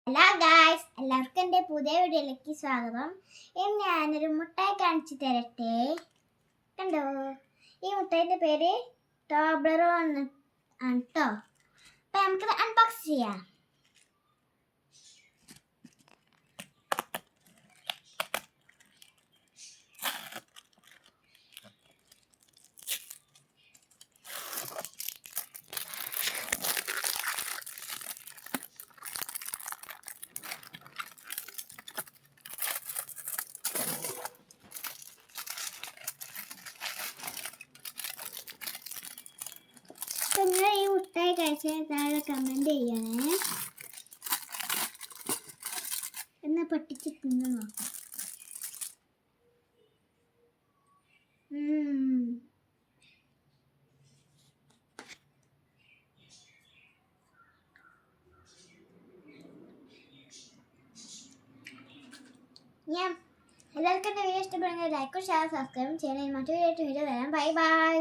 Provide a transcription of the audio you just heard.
Hello guys, എല്ലാവർക്കും എൻ്റെ പുതിയ വീഡിയോയിലേക്ക് സ്വാഗതം. ഇനി ഞാനൊരു മുട്ടായി കാണിച്ചു തരട്ടെ. കണ്ടോ, ഈ മുട്ടായിൻ്റെ പേര് ടോബ്ലറോൺ ആണ് കേട്ടോ. അപ്പം നമുക്കിത് അൺബോക്സ് ചെയ്യാം. നിങ്ങൾ ഈ മുട്ടായി കഴിച്ചാൽ താഴെ കമൻറ്റ് ചെയ്യണേ. എന്നാ പൊട്ടിച്ച് തിന്ന് നോക്കാം. ഞാൻ എല്ലാവർക്കും എൻ്റെ വീഡിയോ ഇഷ്ടപ്പെടുന്ന ലൈക്കും ഷെയർ സബ്സ്ക്രൈബും ചെയ്യണേ. മറ്റൊരു വീഡിയോ വരാം. Bye bye.